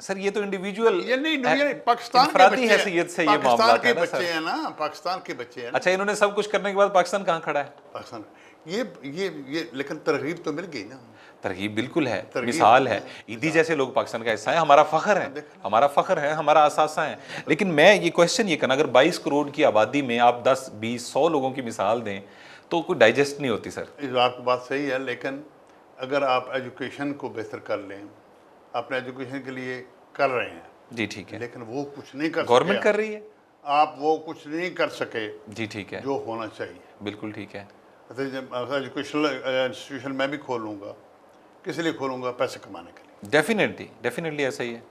सर ये तो इंडिविजुअल, ये नहीं, ये पाकिस्तान के बच्चे हैसियत से ये मामला है ना सर। हैं ना, पाकिस्तान के बच्चे हैं। अच्छा, इन्होंने सब कुछ करने के बाद पाकिस्तान कहाँ खड़ा है? पाकिस्तान ये लेकिन तरगीब तो मिल गई ना। तरगीब बिल्कुल है, मिसाल है। ईदी जैसे लोग पाकिस्तान का हिस्सा है, हमारा फ़ख्र है, हमारा फ़ख्र है, हमारा असासा है। लेकिन मैं ये क्वेश्चन ये करना, अगर 22 करोड़ की आबादी में आप 10, 20, 100 लोगों की मिसाल दें तो कोई डाइजेस्ट नहीं होती सर। इस आपकी बात सही है, लेकिन अगर आप एजुकेशन को बेहतर कर लें, अपने एजुकेशन के लिए कर रहे हैं जी ठीक है, लेकिन वो कुछ नहीं कर, गवर्नमेंट कर रही है, आप वो कुछ नहीं कर सके जी ठीक है, जो होना चाहिए। बिल्कुल ठीक है। एजुकेशनल इंस्टीट्यूशन मैं भी खोलूँगा, किस लिए खोलूँगा? पैसे कमाने के लिए। डेफिनेटली ऐसा ही है।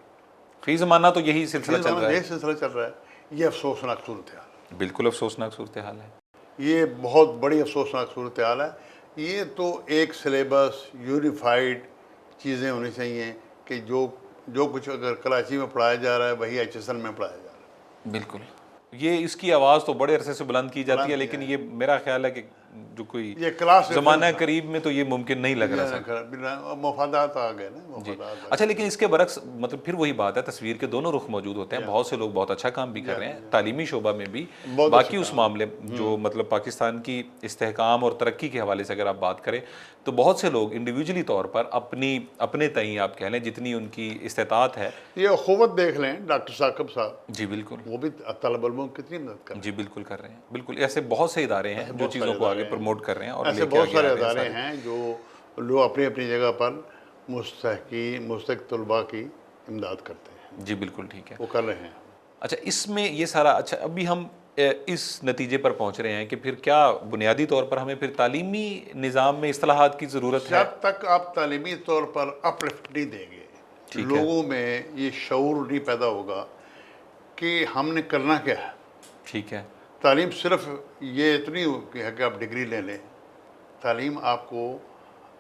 फी ज़माना तो यही सिलसिला चल रहा है। यही सिलसिला चल रहा है। ये अफसोसनाक सूरत हाल है। बिल्कुल अफसोसनाक सूरत हाल है। ये बहुत बड़ी अफसोसनाक सूरत हाल है। ये तो एक सिलेबस यूनिफाइड चीज़ें होनी चाहिए कि जो कुछ अगर कराची में पढ़ाया जा रहा है वही HSN में पढ़ाया जा रहा है। बिल्कुल, ये इसकी आवाज़ तो बड़े अरसे से बुलंद की जाती है, लेकिन ये मेरा ख्याल है कि जो कोई ये क्लास ज़माना करीब में तो ये मुमकिन नहीं लग रहा सर। मफादात आ गए ना। अच्छा, लेकिन इसके बरक्स मतलब फिर वही बात है, तस्वीर के दोनों रुख मौजूद होते हैं। बहुत से लोग बहुत अच्छा काम भी कर रहे हैं तालीमी शोबा में भी। बाकी उस मामले जो मतलब पाकिस्तान की इस्तेहकाम और तरक्की के हवाले से अगर आप बात करें तो बहुत से लोग इंडिविजुअली तौर पर अपने तई आप कह लें जितनी उनकी इस्तेताअत है। ये अखुवत देख लें, डॉक्टर साकिब साहब जी बिल्कुल, वो भी तलबा की कितनी मदद कर रहे हैं। जी बिल्कुल कर रहे हैं। बिल्कुल ऐसे बहुत से इदारे हैं जो चीज़ों को आगे प्रमोट कर रहे हैं और ऐसे बहुत सारे इदारे हैं जो लोग अपनी अपनी जगह पर मुस्तहिक तलबा की इमदाद करते हैं। जी बिल्कुल ठीक है, वो कर रहे हैं। अच्छा, इसमें ये सारा अच्छा अभी हम इस नतीजे पर पहुंच रहे हैं कि फिर क्या बुनियादी तौर पर हमें फिर तालीमी निज़ाम में इस्लाहात की ज़रूरत है? जब तक आप तालीमी तौर पर अपलिफ्ट नहीं देंगे, लोगों में ये शऊर नहीं पैदा होगा कि हमने करना क्या है। ठीक है, तालीम सिर्फ ये इतनी है कि आप डिग्री ले लें। तालीम आपको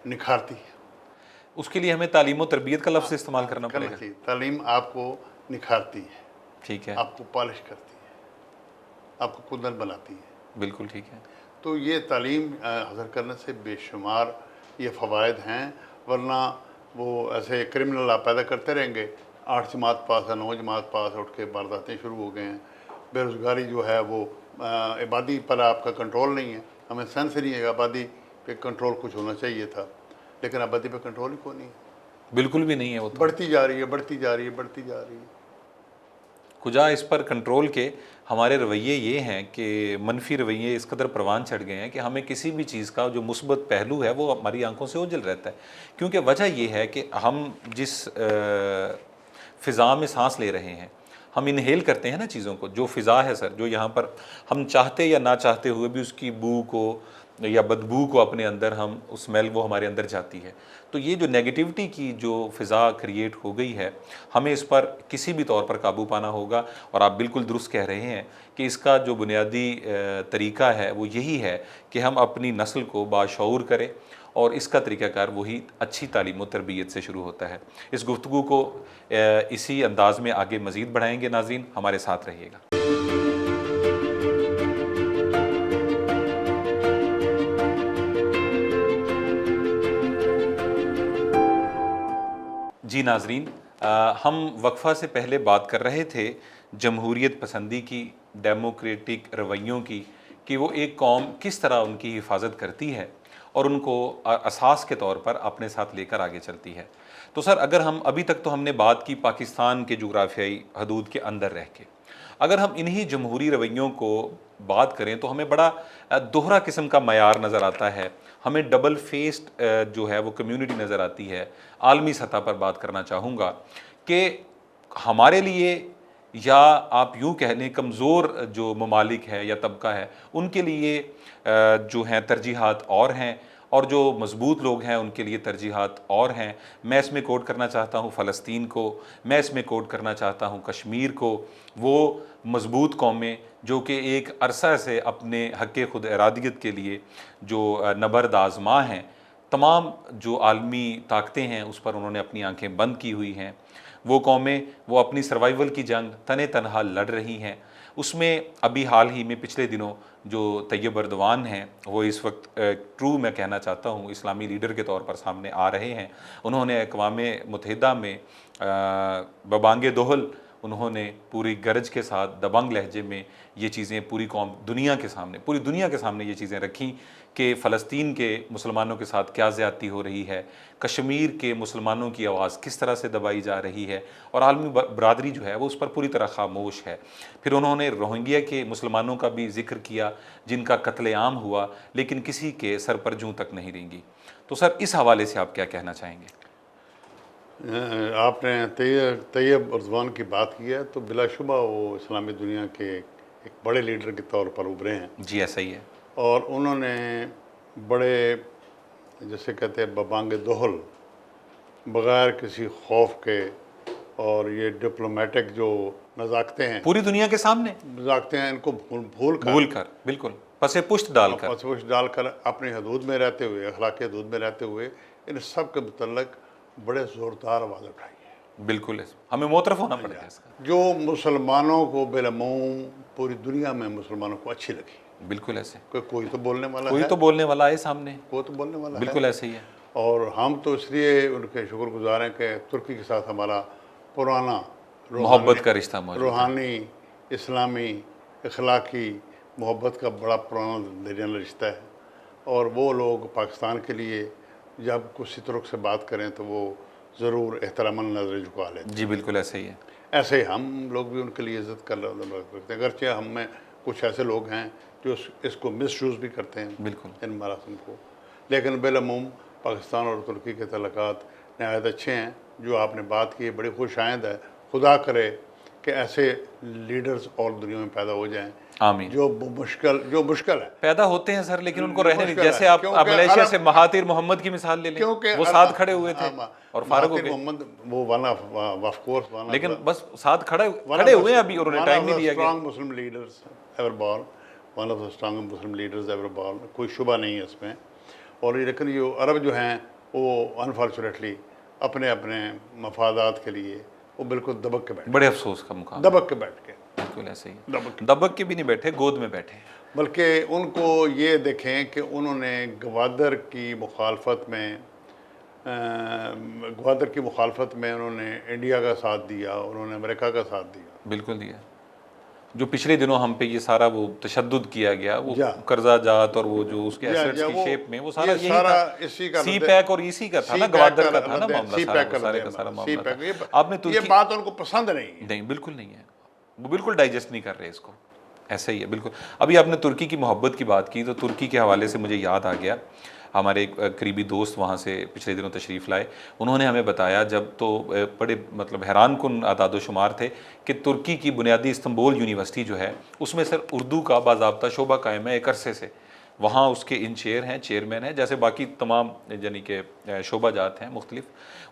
निखारती है। उसके लिए हमें तालीम और तरबियत का लफ्ज़ इस्तेमाल करना पड़ेगा। तालीम आपको निखारती है, ठीक है, आपको पॉलिश करती है, आपको कुंदन बनाती है। बिल्कुल ठीक है। तो ये तालीम हासिल करने से बेशुमार ये फ़वाइद हैं। वरना वो ऐसे क्रिमिनल आप पैदा करते रहेंगे। 8 जमात पास है, 9 जमात पास, उठ के वारदातें शुरू हो गए हैं। बेरोज़गारी जो है वो आबादी पर आपका कंट्रोल नहीं है। हमें सेंस नहीं है, आबादी पे कंट्रोल कुछ होना चाहिए था, लेकिन आबादी पे कंट्रोल ही कोई नहीं है। बिल्कुल भी नहीं है, वो तो बढ़ती जा रही है, बढ़ती जा रही है, बढ़ती जा रही है। खुजा इस पर कंट्रोल के हमारे रवैये ये हैं कि मनफी रवैये इस कदर परवान चढ़ गए हैं कि हमें किसी भी चीज़ का जो मुस्बत पहलू है वो हमारी आंखों से ओझल रहता है। क्योंकि वजह ये है कि हम जिस फ़िज़ा में सांस ले रहे हैं, हम इनहेल करते हैं ना चीज़ों को, जो फ़िज़ा है सर, जो यहाँ पर हम चाहते या ना चाहते हुए भी उसकी बू को, या बदबू को अपने अंदर हम उस स्मेल वो हमारे अंदर जाती है। तो ये जो नेगेटिविटी की जो फ़िज़ा क्रिएट हो गई है, हमें इस पर किसी भी तौर पर काबू पाना होगा। और आप बिल्कुल दुरुस्त कह रहे हैं कि इसका जो बुनियादी तरीका है वो यही है कि हम अपनी नस्ल को बाशऊर करें, और इसका तरीक़ाकार वही अच्छी तालीम व तरबियत से शुरू होता है। इस गुफ्तगू को इसी अंदाज़ में आगे मज़ीद बढ़ाएँगे। नाज़रीन, हमारे साथ रहिएगा। जी नाज़रीन, हम वक्फ़ा से पहले बात कर रहे थे जमहूरियत पसंदी की, डेमोक्रेटिक रवैयों की, कि वो एक कौम किस तरह उनकी हिफाजत करती है और उनको असास के तौर पर अपने साथ लेकर आगे चलती है। तो सर, अगर हम अभी तक तो हमने बात की पाकिस्तान के जुग्राफियाई हदूद के अंदर रह के, अगर हम इन्हीं जमहूरी रवैयों को बात करें तो हमें बड़ा दोहरा किस्म का मयार नज़र आता है, हमें डबल फेस्ड जो है वो कम्युनिटी नज़र आती है। आलमी सतह पर बात करना चाहूँगा कि हमारे लिए, या आप यूँ कह लें कमज़ोर जो ममालिक है या तबका है, उनके लिए जो हैं तरजीहात और हैं, और जो मजबूत लोग हैं उनके लिए तरजीहात और हैं। मैं इसमें कोट करना चाहता हूँ फ़लस्तीन को, मैं इसमें कोट करना चाहता हूँ कश्मीर को, वो मजबूत कौमें जो कि एक अरसा से अपने हक़ खुद इरादियत के लिए जो नबर्द आज़मा हैं, तमाम जो आलमी ताकतें हैं उस पर उन्होंने अपनी आंखें बंद की हुई हैं। वो कौमें वो अपनी सर्वाइवल की जंग तने तनहा लड़ रही हैं। उसमें अभी हाल ही में पिछले दिनों जो तैयब अर्दवान हैं, वो इस वक्त ट्रू मैं कहना चाहता हूँ इस्लामी लीडर के तौर पर सामने आ रहे हैं। उन्होंने अक़वाम मुत्तहिदा में बबांगे दोहल उन्होंने पूरी गरज के साथ दबंग लहजे में ये चीज़ें पूरी कौम दुनिया के सामने, पूरी दुनिया के सामने ये चीज़ें रखीं कि फ़लस्तीन के मुसलमानों के साथ क्या ज़्यादती हो रही है, कश्मीर के मुसलमानों की आवाज़ किस तरह से दबाई जा रही है, और आलमी बरादरी जो है वो उस पर पूरी तरह खामोश है। फिर उन्होंने रोहिंग्या के मुसलमानों का भी जिक्र किया जिनका कत्लेआम हुआ, लेकिन किसी के सर पर जूं तक नहीं रेंगी। तो सर, इस हवाले से आप क्या कहना चाहेंगे? आपने तैयब अर्दवान की बात की है तो बिलाशुबा वो इस्लामी दुनिया के एक बड़े लीडर के तौर पर उभरे हैं। जी, ऐसा ही है। और उन्होंने बड़े, जैसे कहते हैं, बबांगे दोहल, बग़ैर किसी खौफ के, और ये डिप्लोमेटिक जो नज़ाकतें हैं पूरी दुनिया के सामने, नज़ाकतें हैं, इनको भूल कर बिल्कुल पसे पुष्ट डालकर अपनी हदूद में रहते हुए, अखलाकी हदूद में रहते हुए, इन सब के मुतल्लक बड़े ज़ोरदार आवाज़ उठाई है। बिल्कुल है, हमें मोतरफ होना पड़ेगा इसका। जो मुसलमानों को बिलमूम पूरी दुनिया में मुसलमानों को अच्छी लगी। बिल्कुल ऐसे, कोई तो बोलने वाला कोई है, तो बोलने वाला है सामने, कोई तो बोलने वाला बिल्कुल है। ऐसे ही है। और हम तो इसलिए उनके शुक्रगुजार हैं कि तुर्की के साथ हमारा पुराना मोहब्बत का रिश्ता मौजूद है। रूहानी, इस्लामी, अखलाकी मोहब्बत का बड़ा पुराना दरियाना रिश्ता है। और वो लोग पाकिस्तान के लिए जब कुछ तुर्क से बात करें तो वो ज़रूर एहतरामन नज़र झुका लेते। जी बिल्कुल ऐसे ही है। ऐसे ही हम लोग भी उनके लिए इज़्ज़त कर रखते हैं, अगरचे हम में कुछ ऐसे लोग हैं जो इसको मिसयूज़ भी करते हैं, बिल्कुल, इन मरासिम को। लेकिन बिलअमूम पाकिस्तान और तुर्की के तल्लुकात नहायत अच्छे हैं। जो आपने बात की बड़ी खुश आइंद है। खुदा करे कि ऐसे लीडर्स और दुनिया में पैदा हो जाएं। आमीन। जो मुश्किल है, पैदा होते हैं सर, लेकिन उनको रहने नहीं। जैसे आप मलेशिया से महातिर मोहम्मद की मिसाल ले लें, वो साथ खड़े हुए थे और फारूक हो गए। मोहम्मद वो वन ऑफ कोर्स, लेकिन बस साथ खड़े हुए अभी, उन्होंने टाइम नहीं दिया। Strong Muslim leaders ever born, one of the strong Muslim leaders ever born, कोई शुबा नहीं है इसमें। और लेकिन ये अरब जो हैं वो अनफॉर्चुनेटली अपने अपने मफादात के लिए वो बिल्कुल दबक के बैठे। बड़े अफसोस का मुकाम, दबक के बैठ के, बिल्कुल ऐसे ही दबक के भी नहीं बैठे, गोद में बैठे। बल्कि उनको ये देखें कि उन्होंने गवादर की मुखालफत में उन्होंने इंडिया का साथ दिया, उन्होंने अमेरिका का साथ दिया। बिल्कुल दिया। जो पिछले दिनों हम पे ये सारा वो तशद्दुद किया गया, वो कर्जा जात और वो जो उसके एसेट्स की शेप में, वो सारा यही था। इसी का सी पैक और इसी का था ना, गवादर का था ना मामला, सारे का सारा मामला। आपने ये बात उनको पसंद नहीं, बिल्कुल नहीं है, वो बिल्कुल डाइजेस्ट नहीं कर रहे इसको। ऐसा ही है बिल्कुल। अभी आपने तुर्की की मोहब्बत की बात की, तो तुर्की के हवाले से मुझे याद आ गया, हमारे एक करीबी दोस्त वहाँ से पिछले दिनों तशरीफ़ लाए। उन्होंने हमें बताया, जब तो बड़े मतलब हैरान कुन आदाद शुमार थे कि तुर्की की बुनियादी इस्तंबुल यूनिवर्सिटी जो है उसमें सर उर्दू का बाज़ाब्ता शोबा कायम है एक अरसे से। वहाँ उसके इन चेयर हैं, चेयरमैन हैं, जैसे बाकी तमाम यानी कि शोबाजात हैं मुख्तलिफ,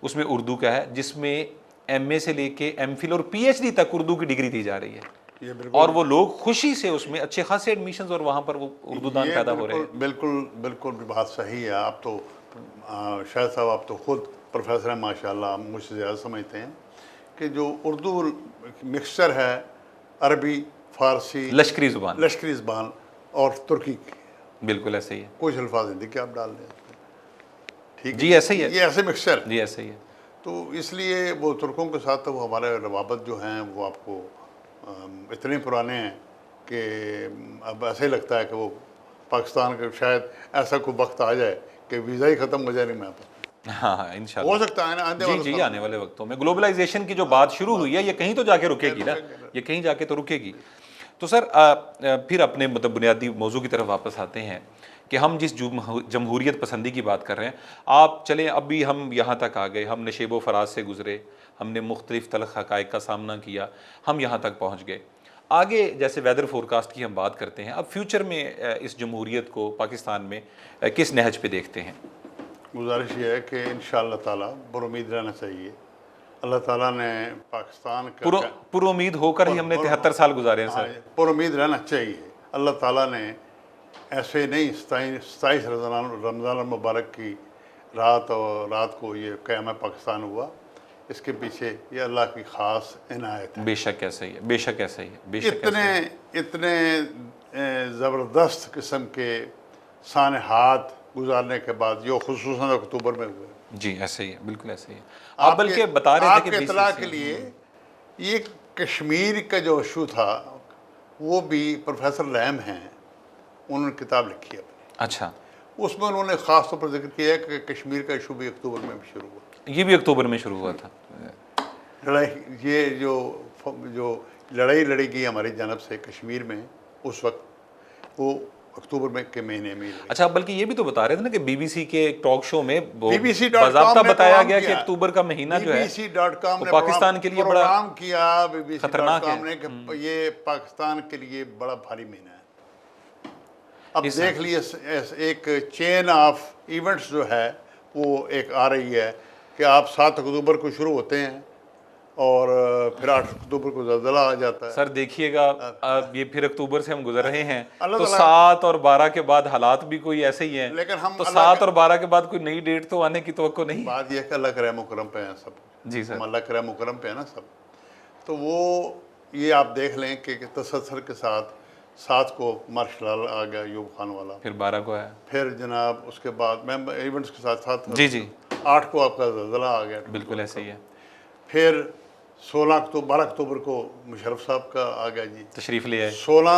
उसमें उर्दू का है, जिसमें MA से लेके MPhil और PhD तक उर्दू की डिग्री दी जा रही है, और वो लोग खुशी से उसमें अच्छे खासे एडमिशंस और वहाँ पर वो उर्दू दान पैदा हो रहे हैं। बिल्कुल बिल्कुल बात सही है। आप तो शायद साहब आप तो खुद प्रोफेसर हैं माशाल्लाह, मुझसे ज़्यादा समझते हैं कि जो उर्दू मिक्सचर है अरबी, फ़ारसी, लश्करी ज़ुबान और तुर्की की, बिल्कुल ऐसे ही है, कुछ अल्फाज हिंदी के आप डाल दें, ठीक है जी ऐसे ही है, ये ऐसे मिक्सचर जी ऐसे ही है। तो इसलिए वो तुर्कों के साथ तो वो हमारे रवाबत जो हैं वो आपको इतने पुराने हैं कि अब ऐसे ही लगता है कि वो पाकिस्तान के शायद ऐसा कोई वक्त आ जाए कि वीज़ा ही ख़त्म हो जाए नहीं मैं हाँ हाँ इंशाल्लाह हो सकता है ना जी आने वाले वक्तों में ग्लोबलाइजेशन की जो बात शुरू हुई है ये कहीं तो जाके रुकेगी ना, ये कहीं जाके तो रुकेगी। तो सर फिर अपने मतलब बुनियादी मौजू की तरफ वापस आते हैं कि हम जिस जमहूरियत पसंदी की बात कर रहे हैं, आप चलें अभी हम यहाँ तक आ गए, हम नशेब व फराज से गुजरे, हमने मुख्तलिफ तल्ख हक़ाइक़ का सामना किया, हम यहाँ तक पहुँच गए। आगे जैसे वेदर फोरकास्ट की हम बात करते हैं, अब फ्यूचर में इस जमहूरियत को पाकिस्तान में किस नहज पे देखते हैं? गुजारिश ये है कि इंशाअल्लाह ताला पुरुमीद रहना चाहिए। अल्लाह ताला ने पाकिस्तान का पुरुमीद होकर ही हमने 73 साल गुजारे हैं सर। पुरुमीद रहना चाहिए। अल्लाह ताला ने ऐसे नहीं 27 रमज़ान मुबारक की रात को ये क़याम पाकिस्तान हुआ, इसके पीछे ये अल्लाह की ख़ास इनायत है। बेशक ऐसा ही है, बेशक ऐसा ही है, बेशक इतने ज़बरदस्त किस्म के सानहात गुजारने के बाद जो खुसूसन अक्टूबर में हुए। जी ऐसे ही है, बिल्कुल ऐसे ही है। आप बल्कि बता रहे थे कि आपके इत्तला के लिए ये कश्मीर का जो इशू था वो भी प्रोफेसर लैम हैं, उन्होंने किताब लिखी है। अच्छा, उसमें उन्होंने ख़ास तौर पर जिक्र किया है कि कश्मीर का इशू भी अक्टूबर में भी शुरू हुआ। ये भी अक्टूबर में शुरू हुआ था लड़ाई, ये जो लड़ाई लड़ी गई हमारी जानब से कश्मीर में उस वक्त, वो अक्टूबर में के महीने में। अच्छा, बल्कि ये भी तो बता रहे थे ना कि BBC के एक टॉक शो में BBC.com बताया गया कि अक्टूबर का महीना जो है BBC.com ने पाकिस्तान के लिए बड़ा किया, खतरनाक है ने कि ये पाकिस्तान के लिए बड़ा भारी महीना है। अब देख लिए एक चेन ऑफ इवेंट्स जो है वो एक आ रही है कि आप 7 अक्टूबर को शुरू होते हैं और फिर 8 अक्टूबर को ज़लज़ला आ जाता है। सर देखिएगा, अब ये फिर अक्टूबर से हम गुजर रहे हैं तो 7 और 12 के बाद हालात भी कोई ऐसे ही हैं, लेकिन हम तो 7 और 12 के बाद कोई नई डेट तो आने की तवक्को नहीं। बात यह कि अल्लाह के रहम करम पे हैं सब। जी सर, अल्लाह के रहम करम पे है ना सब। तो वो ये आप देख लें कि तसल्सल के साथ 7 को मार्शल आ गया यूब खान वाला, फिर 12 को आया, फिर जनाब उसके बाद मैं इवेंट्स के साथ साथ जी 8 को आपका ज़लज़ला आ गया, बिल्कुल ऐसे ही है। फिर 12 अक्टूबर को मुशर्रफ साहब का आ गया जी, तशरीफ ले आए। 16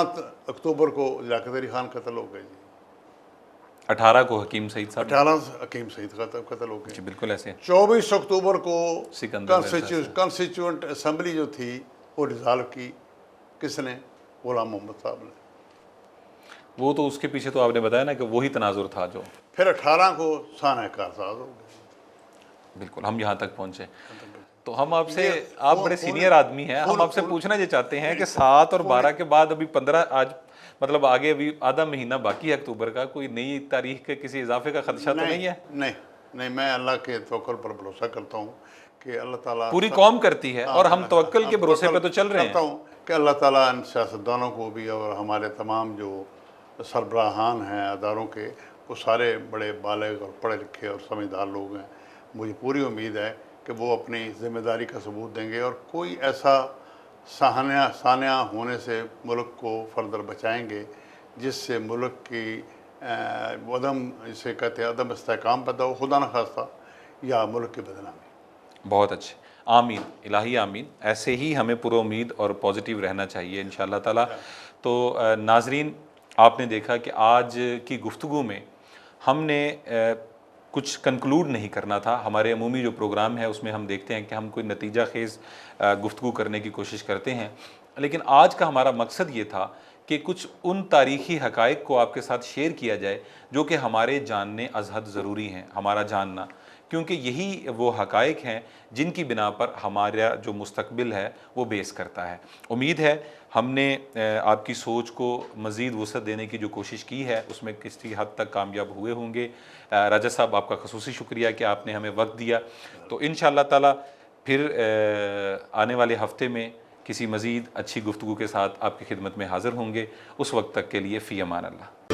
अक्टूबर को लियाकत अली खान कत्ल हो गए जी। 18 को हकीम सईद साहब, 18 हकीम सईद कत्ल हो गए जी, बिल्कुल ऐसे। 24 अक्टूबर को सिकंदर कॉन्स्टिट्यूंट असम्बली जो थी वो डिज़ाल्व की, किसने? गुलाम मोहम्मद साहब ने। वो तो उसके पीछे तो आपने बताया ना कि वही तनाजुर था जो। फिर 18 को साना कारसाज हो गए। बिल्कुल, हम यहाँ तक पहुँचे। तो हम आपसे, आप बड़े सीनियर आदमी हैं, हम आपसे पूछना ये चाहते हैं कि 7 और 12 के बाद अभी 15 आज मतलब आगे अभी आधा महीना बाकी है अक्टूबर का, कोई नई तारीख के किसी इजाफे का खदशा तो नहीं है? नहीं, मैं अल्लाह के तवक्कुल पर भरोसा करता हूँ कि अल्लाह ताला, पूरी कौम करती है और हम तवक्कुल के भरोसे पे तो चल रहे हैं कि अल्लाह ताला इन सियासतदानों को भी और हमारे तमाम जो सरबराहान हैं अदारों के, वो सारे बड़े बालिग और पढ़े लिखे और समझदार लोग हैं। मुझे पूरी उम्मीद है कि वो अपनी ज़िम्मेदारी का सबूत देंगे और कोई ऐसा सानिया होने से मुल्क को फर्दर बचाएंगे जिससे मुल्क की इसे कहते हैं अदम इस्तेहकाम पैदा हो, खुदा न खास्ता, या मुल्क की बदनामी। बहुत अच्छे, आमीन, इलाही आमीन। ऐसे ही हमें पूरा उम्मीद और पॉजिटिव रहना चाहिए इंशाअल्लाह ताला। तो नाजरीन, आपने देखा कि आज की गुफ्तगू में हमने कुछ कंक्लूड नहीं करना था। हमारे अमूमी जो प्रोग्राम है उसमें हम देखते हैं कि हम कोई नतीजा खेज़ गुफ्तगू करने की कोशिश करते हैं, लेकिन आज का हमारा मकसद ये था कि कुछ उन तारीख़ी हक़ाइक़ को आपके साथ शेयर किया जाए जो कि हमारे जानने अज़हद ज़रूरी हैं, हमारा जानना, क्योंकि यही वो हक़ाइक़ हैं जिनकी बिना पर हमारा जो मुस्तक़बिल है वो बेस करता है। उम्मीद है हमने आपकी सोच को मज़ीद वसअत देने की जो कोशिश की है उसमें किसी हद तक कामयाब हुए होंगे। राजा साहब, आपका ख़ुसूसी शुक्रिया कि आपने हमें वक्त दिया। तो इंशाअल्लाह ताला फिर आने वाले हफ़्ते में किसी मज़ीद अच्छी गुफ्तगू के साथ आपकी खिदमत में हाज़िर होंगे। उस वक्त तक के लिए फ़ी अमान अल्लाह।